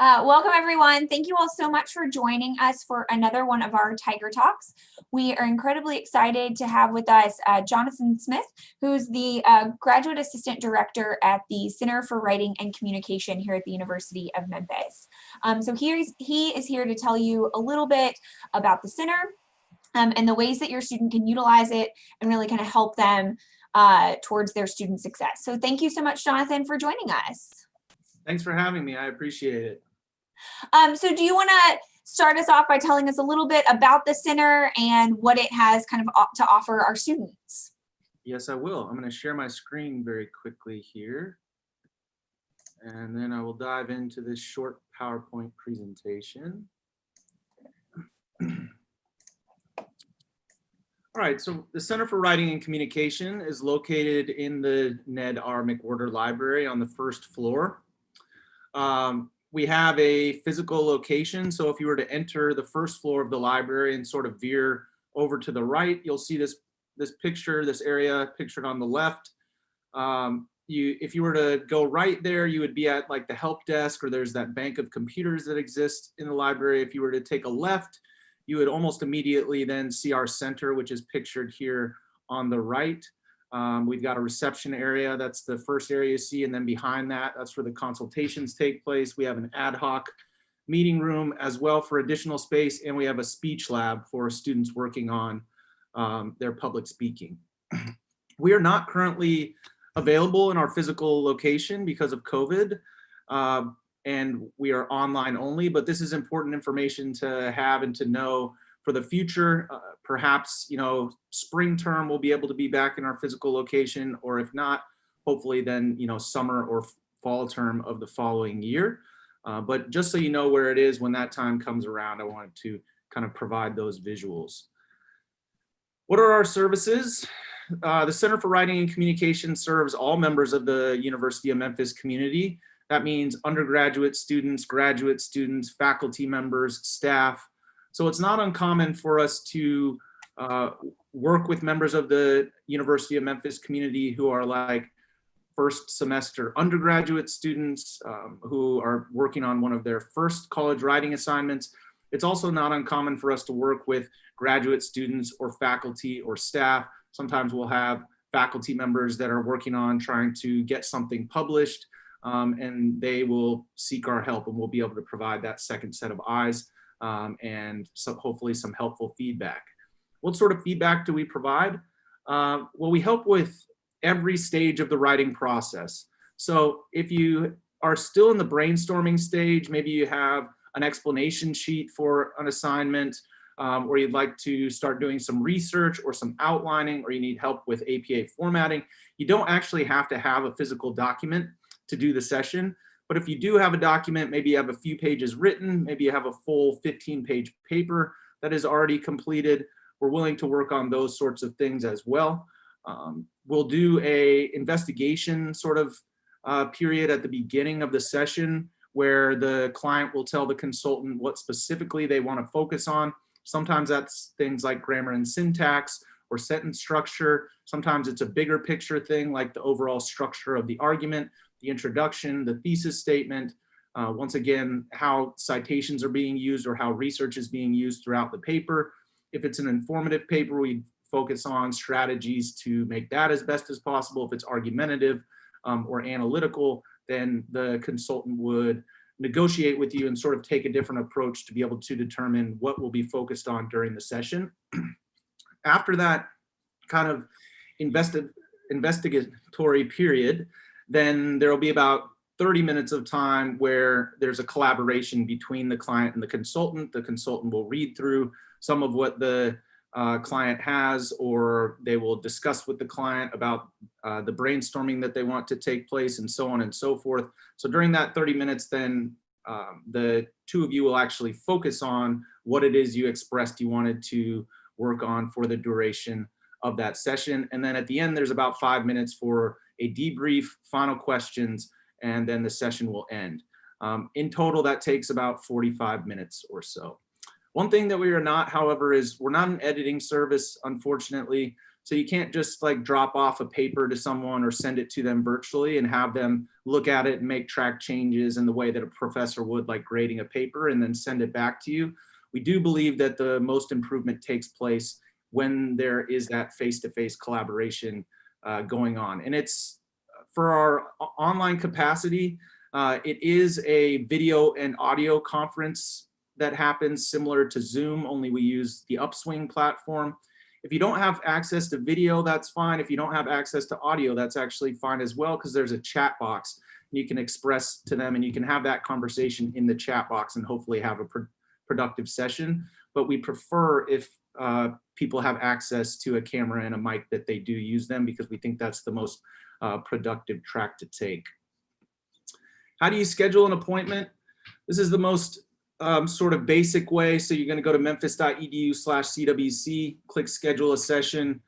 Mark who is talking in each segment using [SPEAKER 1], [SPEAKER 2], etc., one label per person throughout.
[SPEAKER 1] Welcome everyone. Thank you all so much for joining us for another one of our Tiger Talks. We are incredibly excited to have with us Jonathan Smith, who's the Graduate Assistant Director at the Center for Writing and Communication here at the University of Memphis. So he is here to tell you a little bit about the center and the ways that your student can utilize it and really kind of help them towards their student success. So thank you so much, Jonathan, for joining us.
[SPEAKER 2] Thanks for having me. I appreciate it.
[SPEAKER 1] So do you want to start us off by telling us a little bit about the center and what it has kind of to offer our students?
[SPEAKER 2] Yes, I will. I'm going to share my screen very quickly here. And then I will dive into this short PowerPoint presentation. All right, so the Center for Writing and Communication is located in the Ned R. McWhorter Library on the first floor. We have a physical location, so if you were to enter the first floor of the library and sort of veer over to the right, you'll see this picture, this area pictured on the left. If you were to go right there, you would be at like the help desk, or there's that bank of computers that exists in the library. If you were to take a left, you would almost immediately then see our center, which is pictured here on the right. We've got a reception area. That's the first area you see. And then behind that, that's where the consultations take place. We have an ad hoc meeting room as well for additional space. And we have a speech lab for students working on their public speaking. We are not currently available in our physical location because of COVID. And we are online only, but this is important information to have and to know for the future. Perhaps, spring term we'll be able to be back in our physical location, or if not, hopefully then, summer or fall term of the following year. But just so you know where it is when that time comes around, I wanted to kind of provide those visuals. What are our services? The Center for Writing and Communication serves all members of the University of Memphis community. That means undergraduate students, graduate students, faculty members, staff. So it's not uncommon for us to work with members of the University of Memphis community who are like first semester undergraduate students who are working on one of their first college writing assignments. It's also not uncommon for us to work with graduate students or faculty or staff. Sometimes we'll have faculty members that are working on trying to get something published, and they will seek our help, and we'll be able to provide that second set of eyes. And so hopefully some helpful feedback. What sort of feedback do we provide? Well, we help with every stage of the writing process. So if you are still in the brainstorming stage, maybe you have an explanation sheet for an assignment, or you'd like to start doing some research or some outlining, or you need help with APA formatting, you don't actually have to have a physical document to do the session. But if you do have a document, maybe you have a few pages written, maybe you have a full 15-page paper that is already completed, we're willing to work on those sorts of things as well. We'll do a investigation sort of period at the beginning of the session where the client will tell the consultant what specifically they want to focus on. Sometimes that's things like grammar and syntax or sentence structure. Sometimes it's a bigger picture thing like the overall structure of the argument, the introduction, the thesis statement, once again, how citations are being used or how research is being used throughout the paper. If it's an informative paper, we focus on strategies to make that as best as possible. If it's argumentative or analytical, then the consultant would negotiate with you and sort of take a different approach to be able to determine what will be focused on during the session. After that kind of investigatory period, then there will be about 30 minutes of time where there's a collaboration between the client and the consultant. The consultant will read through some of what the client has, or they will discuss with the client about the brainstorming that they want to take place, and so on and so forth. So during that 30 minutes, then the two of you will actually focus on what it is you expressed you wanted to work on for the duration of that session. And then at the end, there's about 5 minutes for a debrief, final questions, and then the session will end. In total, that takes about 45 minutes or so. One thing that we are not, however, is we're not an editing service, unfortunately. So you can't just like drop off a paper to someone or send it to them virtually and have them look at it and make track changes in the way that a professor would, like grading a paper, and then send it back to you. We do believe that the most improvement takes place when there is that face-to-face collaboration going on. And it's for our online capacity, it is a video and audio conference that happens similar to Zoom, only we use the Upswing platform. If you don't have access to video, that's fine. If you don't have access to audio, that's actually fine as well, because there's a chat box and you can express to them and you can have that conversation in the chat box and hopefully have a productive session. But we prefer if people have access to a camera and a mic that they do use them, because we think that's the most productive track to take. How do you schedule an appointment? This is the most sort of basic way. So you're going to go to memphis.edu/CWC, click schedule a session.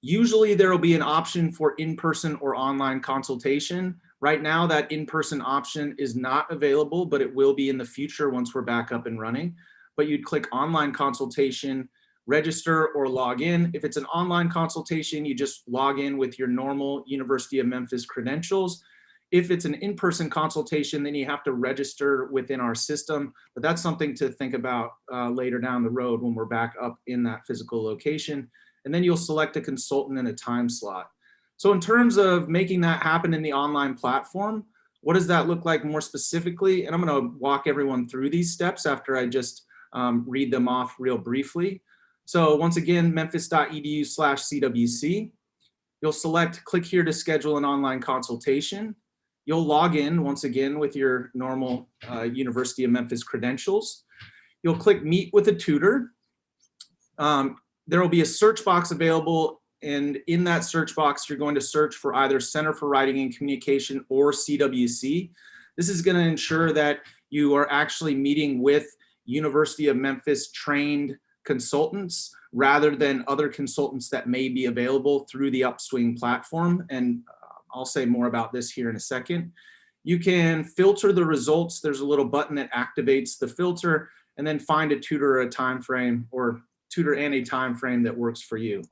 [SPEAKER 2] Usually there will be an option for in-person or online consultation. Right now that in-person option is not available, but it will be in the future once we're back up and running. But you'd click online consultation, register or log in. If it's an online consultation, you just log in with your normal University of Memphis credentials. If it's an in-person consultation, then you have to register within our system, but that's something to think about later down the road when we're back up in that physical location. And then you'll select a consultant and a time slot. So in terms of making that happen in the online platform, what does that look like more specifically? And I'm going to walk everyone through these steps after I just read them off real briefly. So once again, memphis.edu/CWC. You'll select click here to schedule an online consultation. You'll log in once again with your normal University of Memphis credentials. You'll click meet with a tutor. There will be a search box available, and in that search box, you're going to search for either Center for Writing and Communication or CWC. This is going to ensure that you are actually meeting with University of Memphis trained consultants rather than other consultants that may be available through the Upswing platform. And I'll say more about this here in a second. You can filter the results. There's a little button that activates the filter, and then find a tutor or a time frame, or tutor and a time frame that works for you.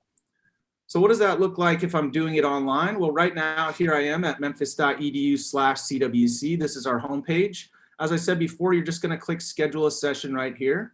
[SPEAKER 2] So what does that look like if I'm doing it online? Well, right now, here I am at memphis.edu/CWC. This is our homepage. As I said before, you're just going to click schedule a session right here.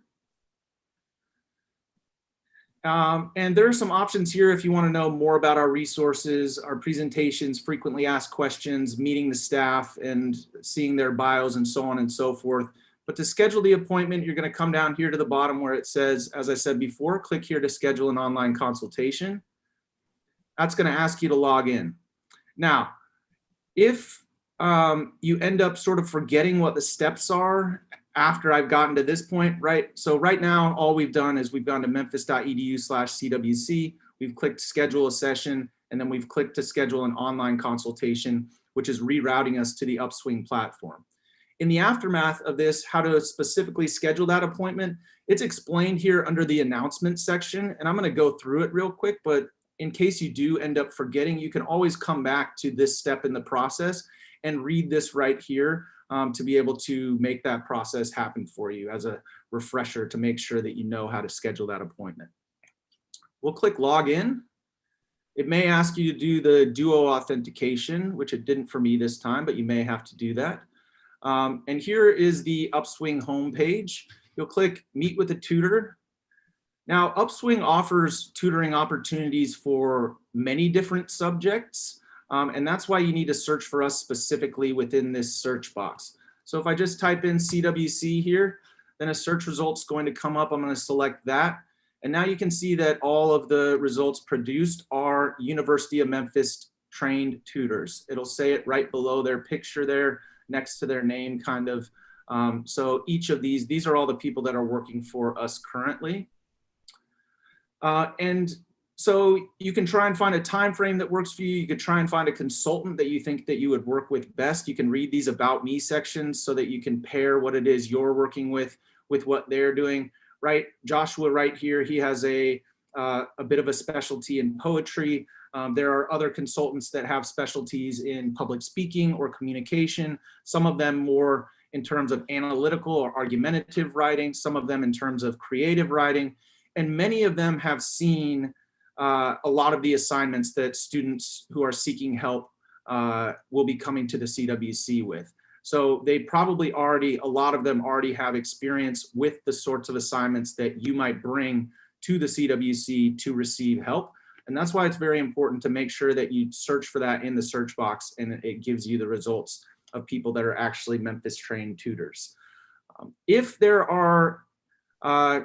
[SPEAKER 2] And there are some options here if you want to know more about our resources, our presentations, frequently asked questions, meeting the staff and seeing their bios and so on and so forth. But to schedule the appointment, you're going to come down here to the bottom where it says, as I said before, click here to schedule an online consultation. That's going to ask you to log in. Now, if you end up sort of forgetting what the steps are after I've gotten to this point, right? So right now, all we've done is we've gone to memphis.edu/CWC, we've clicked schedule a session, and then we've clicked to schedule an online consultation, which is rerouting us to the Upswing platform. In the aftermath of this, how to specifically schedule that appointment, it's explained here under the announcement section, and I'm gonna go through it real quick, but in case you do end up forgetting, you can always come back to this step in the process and read this right here to be able to make that process happen for you as a refresher to make sure that you know how to schedule that appointment. We'll click log in. It may ask you to do the Duo authentication, which it didn't for me this time, but you may have to do that. And here is the Upswing homepage. You'll click meet with a tutor. Now, Upswing offers tutoring opportunities for many different subjects. And that's why you need to search for us specifically within this search box. So if I just type in CWC here, then a search result's going to come up. I'm going to select that. And now you can see that all of the results produced are University of Memphis trained tutors. It'll say it right below their picture there, next to their name kind of. So each of these are all the people that are working for us currently. And so you can try and find a time frame that works for you. You could try and find a consultant that you think that you would work with best. You can read these about me sections so that you can pair what it is you're working with what they're doing. Right, Joshua right here, he has a bit of a specialty in poetry. There are other consultants that have specialties in public speaking or communication, some of them more in terms of analytical or argumentative writing, some of them in terms of creative writing. And many of them have seen a lot of the assignments that students who are seeking help will be coming to the CWC with. So they probably already, a lot of them already have experience with the sorts of assignments that you might bring to the CWC to receive help. And that's why it's very important to make sure that you search for that in the search box and it gives you the results of people that are actually Memphis trained tutors. If there are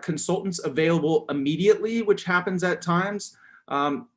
[SPEAKER 2] consultants available immediately, which happens at times,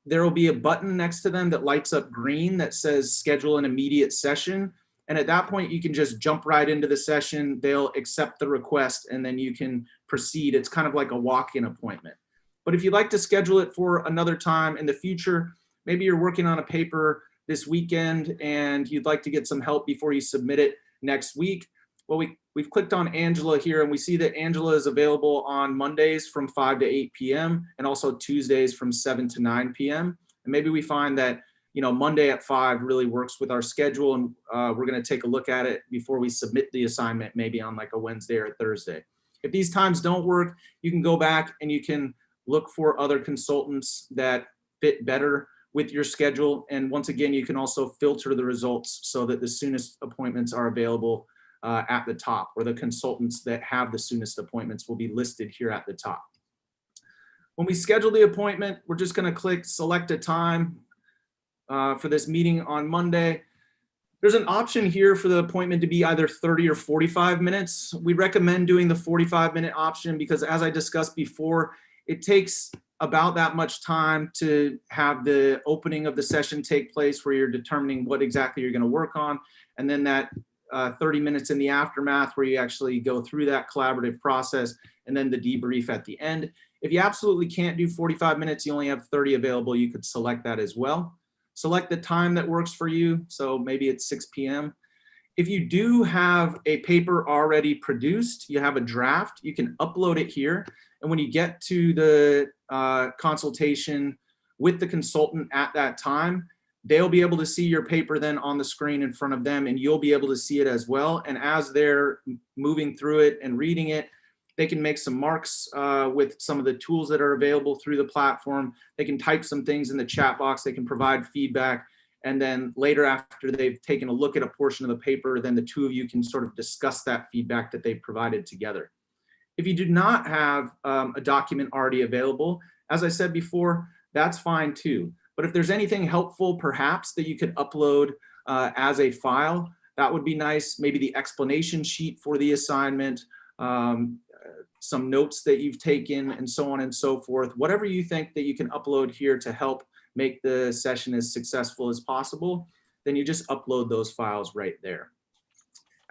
[SPEAKER 2] there will be a button next to them that lights up green that says schedule an immediate session. And at that point, you can just jump right into the session. They'll accept the request and then you can proceed. It's kind of like a walk-in appointment. But if you'd like to schedule it for another time in the future, maybe you're working on a paper this weekend and you'd like to get some help before you submit it next week. Well, we've clicked on Angela here and we see that Angela is available on Mondays from 5 to 8 p.m. and also Tuesdays from 7 to 9 p.m. And maybe we find that, you know, Monday at 5 really works with our schedule, and we're going to take a look at it before we submit the assignment, maybe on like a Wednesday or a Thursday. If these times don't work, you can go back and you can look for other consultants that fit better with your schedule. And once again, you can also filter the results so that the soonest appointments are available at the top, or the consultants that have the soonest appointments will be listed here at the top. When we schedule the appointment, we're just going to click select a time for this meeting on Monday. There's an option here for the appointment to be either 30 or 45 minutes. We recommend doing the 45-minute option because, as I discussed before, it takes about that much time to have the opening of the session take place where you're determining what exactly you're going to work on, and then that 30 minutes in the aftermath where you actually go through that collaborative process, and then the debrief at the end. If you absolutely can't do 45 minutes, you only have 30 available, you could select that as well. Select the time that works for you. So maybe it's 6 p.m. If you do have a paper already produced, you have a draft, you can upload it here. And when you get to the consultation with the consultant at that time, they'll be able to see your paper then on the screen in front of them, and you'll be able to see it as well. And as they're moving through it and reading it, they can make some marks with some of the tools that are available through the platform. They can type some things in the chat box. They can provide feedback. And then later, after they've taken a look at a portion of the paper, then the two of you can sort of discuss that feedback that they've provided together. If you do not have a document already available, as I said before, that's fine too. But if there's anything helpful, perhaps, that you could upload as a file, that would be nice. Maybe the explanation sheet for the assignment, some notes that you've taken, and so on and so forth. Whatever you think that you can upload here to help make the session as successful as possible, then you just upload those files right there.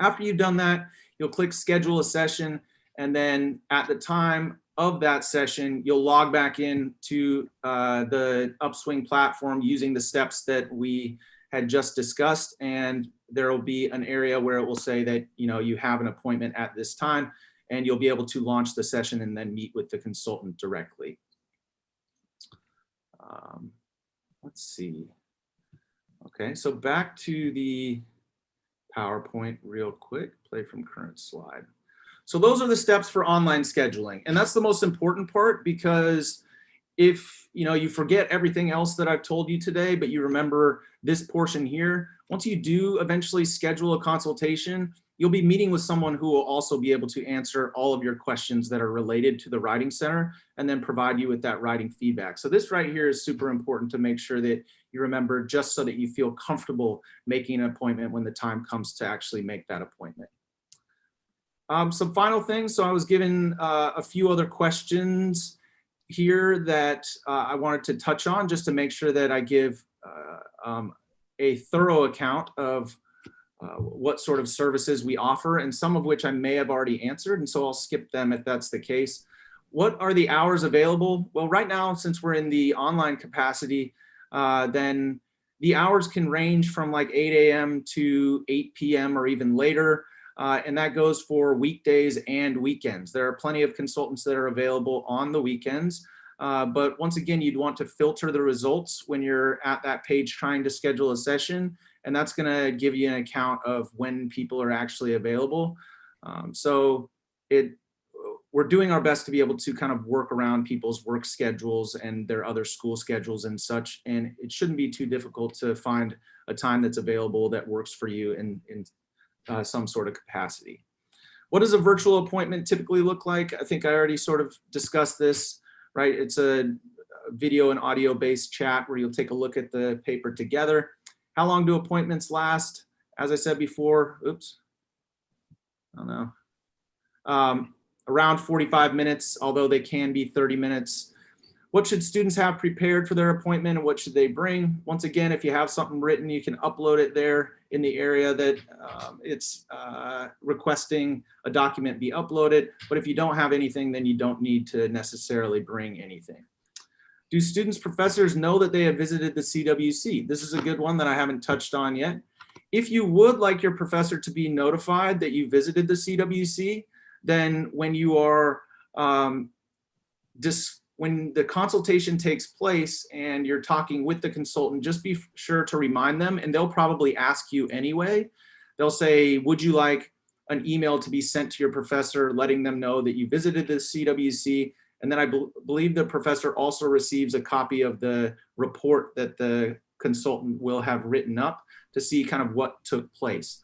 [SPEAKER 2] After you've done that, you'll click schedule a session, and then at the time of that session, you'll log back in to the Upswing platform using the steps that we had just discussed, and there will be an area where it will say that, you know, you have an appointment at this time, and you'll be able to launch the session and then meet with the consultant directly. Let's see. Okay, so back to the PowerPoint real quick, play from current slide. So those are the steps for online scheduling. And that's the most important part, because if you forget everything else that I've told you today, but you remember this portion here, once you do eventually schedule a consultation, you'll be meeting with someone who will also be able to answer all of your questions that are related to the Writing Center and then provide you with that writing feedback. So this right here is super important to make sure that you remember, just so that you feel comfortable making an appointment when the time comes to actually make that appointment. Some final things. So I was given a few other questions here that I wanted to touch on, just to make sure that I give a thorough account of what sort of services we offer, and some of which I may have already answered, and so I'll skip them if that's the case. What are the hours available? Well, right now, since we're in the online capacity, then the hours can range from like 8 a.m. to 8 p.m. or even later, and that goes for weekdays and weekends. There are plenty of consultants that are available on the weekends, but once again, you'd want to filter the results when you're at that page trying to schedule a session, and that's going to give you an account of when people are actually available. So we're doing our best to be able to kind of work around people's work schedules and their other school schedules and such. And it shouldn't be too difficult to find a time that's available that works for you in some sort of capacity. What does a virtual appointment typically look like? I think I already sort of discussed this, right? It's a video and audio based chat where you'll take a look at the paper together. How long do appointments last? As I said before, oops, I don't know. Around 45 minutes, although they can be 30 minutes. What should students have prepared for their appointment and what should they bring? Once again, if you have something written, you can upload it there in the area that it's requesting a document be uploaded. But if you don't have anything, then you don't need to necessarily bring anything. Do students, professors know that they have visited the CWC? This is a good one that I haven't touched on yet. If you would like your professor to be notified that you visited the CWC, then when you are when the consultation takes place and you're talking with the consultant, just be sure to remind them, and they'll probably ask you anyway. They'll say, would you like an email to be sent to your professor letting them know that you visited the CWC? And then I believe the professor also receives a copy of the report that the consultant will have written up to see kind of what took place.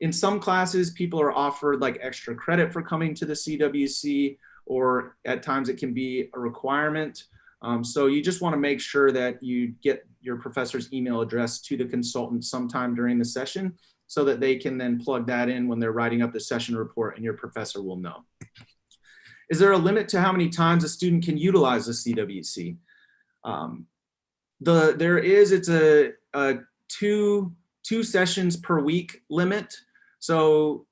[SPEAKER 2] In some classes, people are offered like extra credit for coming to the CWC, or at times it can be a requirement. So you just want to make sure that you get your professor's email address to the consultant sometime during the session so that they can then plug that in when they're writing up the session report and your professor will know. Is there a limit to how many times a student can utilize the CWC? There is, it's a two sessions per week limit. So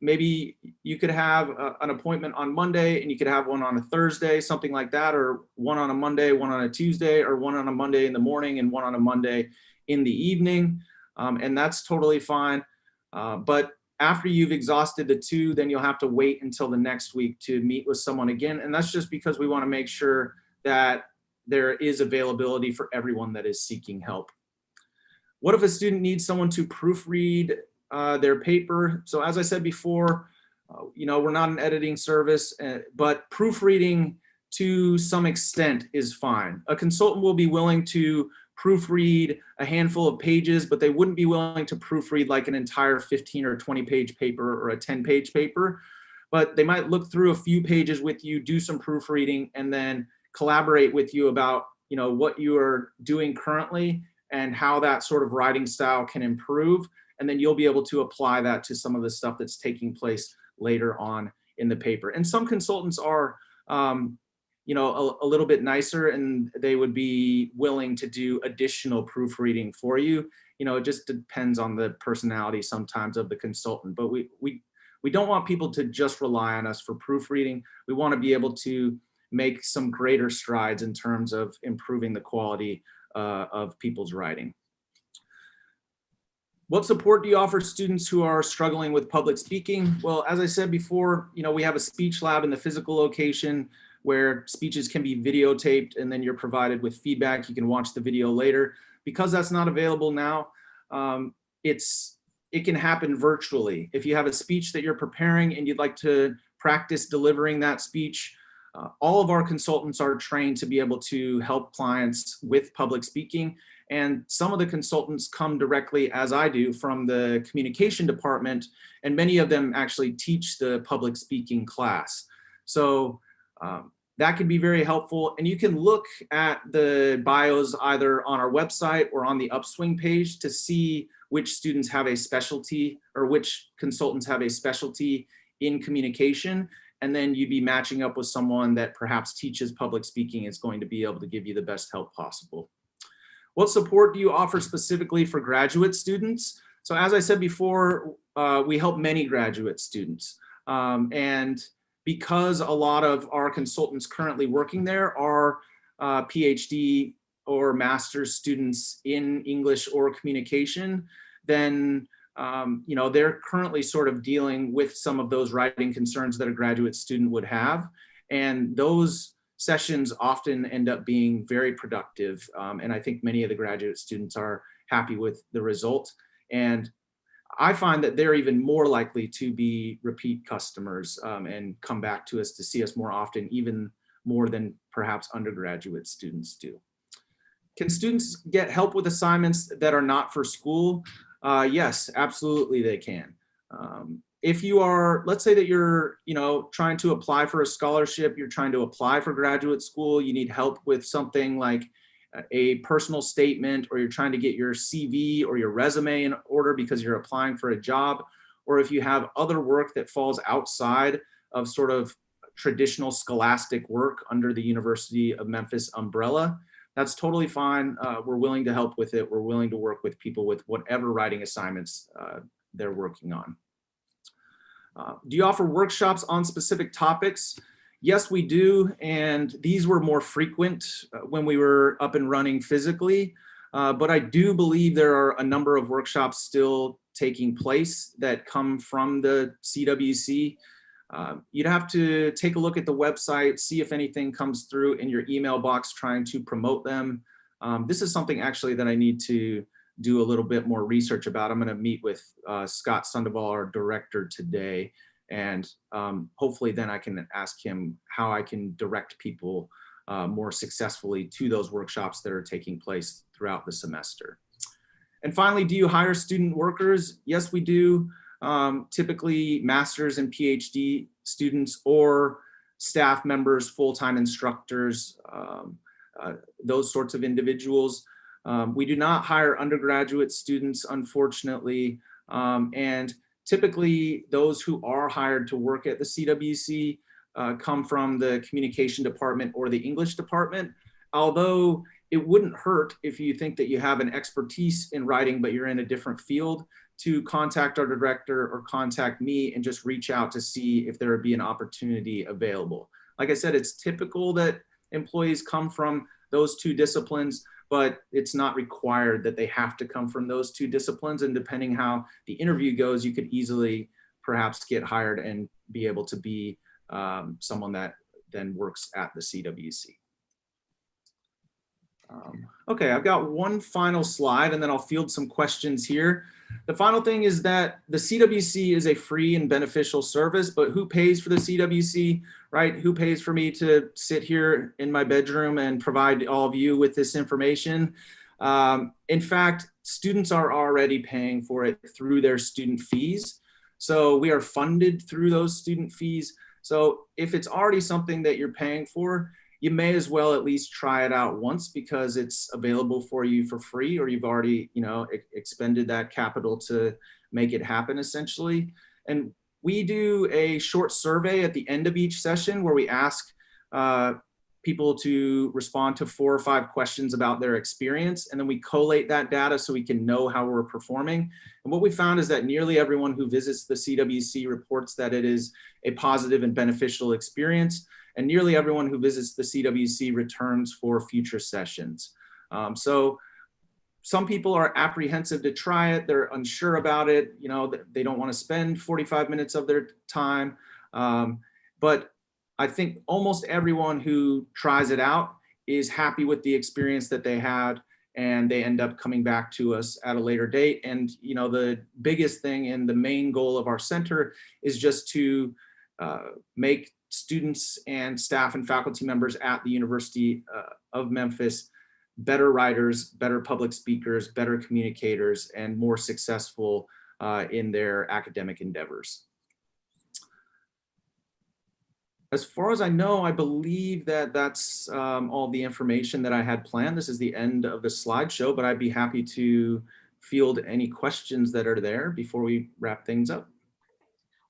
[SPEAKER 2] maybe you could have an appointment on Monday and you could have one on a Thursday, something like that, or one on a Monday, one on a Tuesday, or one on a Monday in the morning and one on a Monday in the evening. And that's totally fine. But after you've exhausted the two, then you'll have to wait until the next week to meet with someone again. And that's just because we want to make sure that there is availability for everyone that is seeking help. What if a student needs someone to proofread their paper? So as I said before, we're not an editing service, but proofreading to some extent is fine. A consultant will be willing to proofread a handful of pages, but they wouldn't be willing to proofread like an entire 15 or 20 page paper or a 10-page paper. But they might look through a few pages with you, do some proofreading, and then collaborate with you about what you are doing currently and how that sort of writing style can improve. And then you'll be able to apply that to some of the stuff that's taking place later on in the paper. And some consultants are a little bit nicer and they would be willing to do additional proofreading for you. It just depends on the personality sometimes of the consultant, but we don't want people to just rely on us for proofreading. We want to be able to make some greater strides in terms of improving the quality of people's writing. What support do you offer students who are struggling with public speaking? Well, as I said before, we have a speech lab in the physical location where speeches can be videotaped and then you're provided with feedback. You can watch the video later. Because that's not available now, it can happen virtually. If you have a speech that you're preparing and you'd like to practice delivering that speech, all of our consultants are trained to be able to help clients with public speaking. And some of the consultants come directly, as I do, from the communication department, and many of them actually teach the public speaking class. So that can be very helpful. And you can look at the bios either on our website or on the Upswing page to see which students have a specialty or which consultants have a specialty in communication. And then you'd be matching up with someone that perhaps teaches public speaking is going to be able to give you the best help possible. What support do you offer specifically for graduate students? So as I said before, we help many graduate students. And because a lot of our consultants currently working there are PhD or master's students in English or communication, then they're currently sort of dealing with some of those writing concerns that a graduate student would have. And those sessions often end up being very productive. And I think many of the graduate students are happy with the result. And I find that they're even more likely to be repeat customers and come back to us to see us more often, even more than perhaps undergraduate students do. Can students get help with assignments that are not for school? Yes, absolutely they can. If you are, let's say that you're, trying to apply for a scholarship, you're trying to apply for graduate school, you need help with something like a personal statement, or you're trying to get your CV or your resume in order because you're applying for a job, or if you have other work that falls outside of sort of traditional scholastic work under the University of Memphis umbrella, that's totally fine. We're willing to help with it. We're willing to work with people with whatever writing assignments they're working on. Do you offer workshops on specific topics? Yes, we do. And these were more frequent when we were up and running physically. But I do believe there are a number of workshops still taking place that come from the CWC. You'd have to take a look at the website, see if anything comes through in your email box trying to promote them. This is something actually that I need to do a little bit more research about. I'm going to meet with Scott Sandoval, our director, today. And hopefully then I can ask him how I can direct people more successfully to those workshops that are taking place throughout the semester. And finally, do you hire student workers? Yes, we do. Typically master's and PhD students or staff members, full-time instructors, those sorts of individuals. We do not hire undergraduate students, unfortunately, and typically those who are hired to work at the CWC come from the communication department or the English department, although it wouldn't hurt if you think that you have an expertise in writing, but you're in a different field, to contact our director or contact me and just reach out to see if there would be an opportunity available. Like I said, it's typical that employees come from those two disciplines, but it's not required that they have to come from those two disciplines. And depending how the interview goes, you could easily perhaps get hired and be able to be someone that then works at the CWC. Okay, I've got one final slide and then I'll field some questions here. The final thing is that the CWC is a free and beneficial service, but who pays for the CWC, right? Who pays for me to sit here in my bedroom and provide all of you with this information? In fact, students are already paying for it through their student fees. So we are funded through those student fees. So if it's already something that you're paying for, you may as well at least try it out once because it's available for you for free, or you've already, expended that capital to make it happen essentially. And we do a short survey at the end of each session where we ask people to respond to 4 or 5 questions about their experience. And then we collate that data so we can know how we're performing. And what we found is that nearly everyone who visits the CWC reports that it is a positive and beneficial experience. And nearly everyone who visits the CWC returns for future sessions. So some people are apprehensive to try it. They're unsure about it. They don't want to spend 45 minutes of their time. But I think almost everyone who tries it out is happy with the experience that they had, and they end up coming back to us at a later date. And the biggest thing and the main goal of our center is just to make students and staff and faculty members at the University of Memphis better writers, better public speakers, better communicators, and more successful in their academic endeavors. As far as I know, I believe that that's all the information that I had planned. This is the end of the slideshow, but I'd be happy to field any questions that are there before we wrap things up.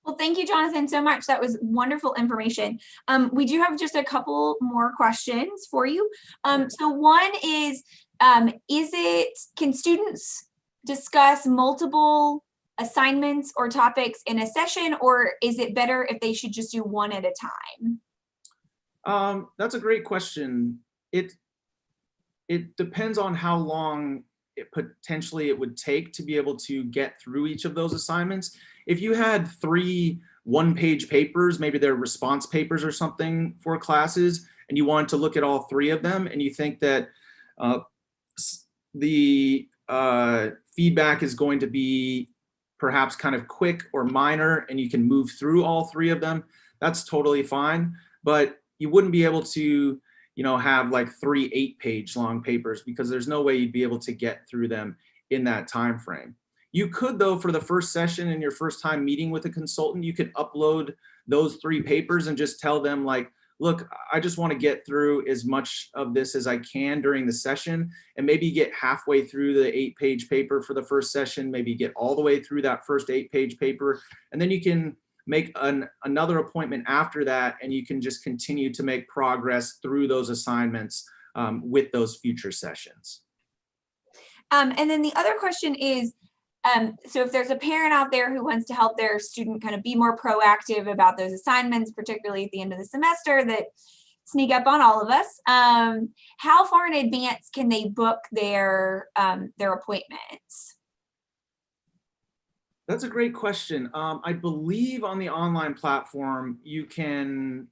[SPEAKER 1] Well, thank you, Jonathan, so much. That was wonderful information. We do have just a couple more questions for you. So one is can students discuss multiple assignments or topics in a session, or is it better if they should just do one at a time?
[SPEAKER 2] That's a great question. It depends on how long it would take to be able to get through each of those assignments. If you had 3 one-page papers, maybe they're response papers or something for classes, and you wanted to look at all 3 of them, and you think that the feedback is going to be perhaps kind of quick or minor and you can move through all 3 of them, that's totally fine. But you wouldn't be able to, have like 3 8-page long papers, because there's no way you'd be able to get through them in that time frame. You could, though, for the first session and your first time meeting with a consultant, you could upload those 3 papers and just tell them, like, look, I just want to get through as much of this as I can during the session, and maybe get halfway through the 8-page paper for the first session, maybe get all the way through that first 8-page paper, and then you can make another appointment after that, and you can just continue to make progress through those assignments with those future sessions.
[SPEAKER 1] And then the other question is, so if there's a parent out there who wants to help their student kind of be more proactive about those assignments, particularly at the end of the semester that sneak up on all of us, how far in advance can they book their appointments?
[SPEAKER 2] That's a great question. I believe on the online platform, you can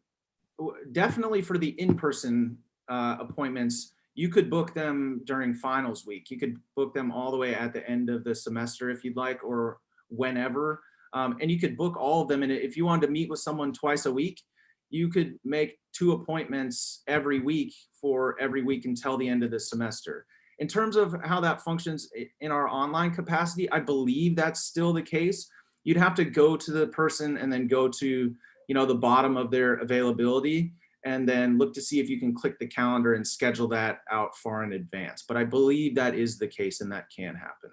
[SPEAKER 2] definitely, for the in-person appointments, you could book them during finals week. You could book them all the way at the end of the semester if you'd like, or whenever. And you could book all of them. And if you wanted to meet with someone twice a week, you could make 2 appointments every week for every week until the end of the semester. In terms of how that functions in our online capacity, I believe that's still the case. You'd have to go to the person and then go to, the bottom of their availability, and then look to see if you can click the calendar and schedule that out far in advance. But I believe that is the case, and that can happen.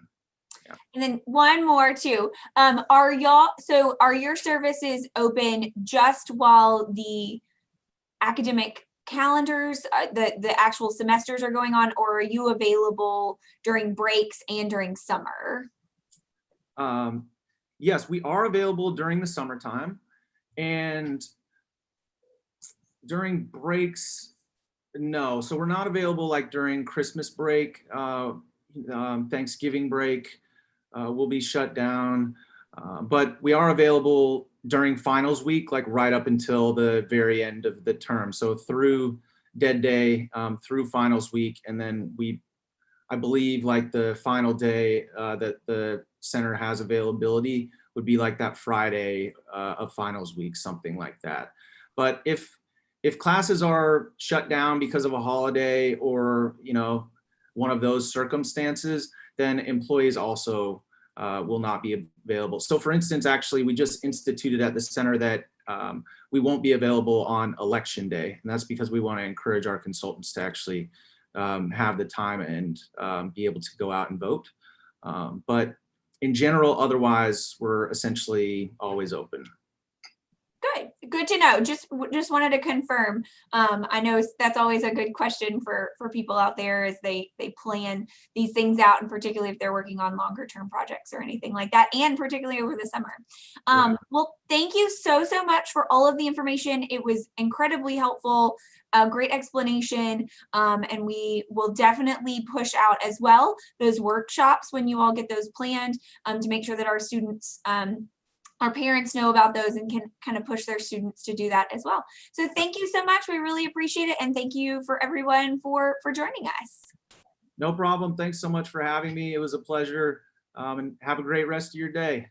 [SPEAKER 2] Yeah.
[SPEAKER 1] And then one more too. Are your services open just while the academic calendars, the actual semesters are going on, or are you available during breaks and during summer?
[SPEAKER 2] Yes, we are available during the summertime, and during breaks, no. So we're not available like during Christmas break, Thanksgiving break, we'll be shut down. But we are available during finals week, like right up until the very end of the term. So through dead day, through finals week. And then I believe like the final day that the center has availability would be like that Friday of finals week, something like that. But if classes are shut down because of a holiday or, one of those circumstances, then employees also will not be available. So for instance, actually, we just instituted at the center that we won't be available on election day. And that's because we want to encourage our consultants to actually have the time and be able to go out and vote. But in general, otherwise, we're essentially always open.
[SPEAKER 1] Good to know. Just wanted to confirm. I know that's always a good question for people out there as they plan these things out, and particularly if they're working on longer term projects or anything like that, and particularly over the summer. Well, thank you so much for all of the information. It was incredibly helpful, a great explanation, and we will definitely push out as well those workshops when you all get those planned, to make sure that our students, our parents know about those and can kind of push their students to do that as well. So thank you so much. We really appreciate it. And thank you for everyone for joining us.
[SPEAKER 2] No problem. Thanks so much for having me. It was a pleasure, and have a great rest of your day.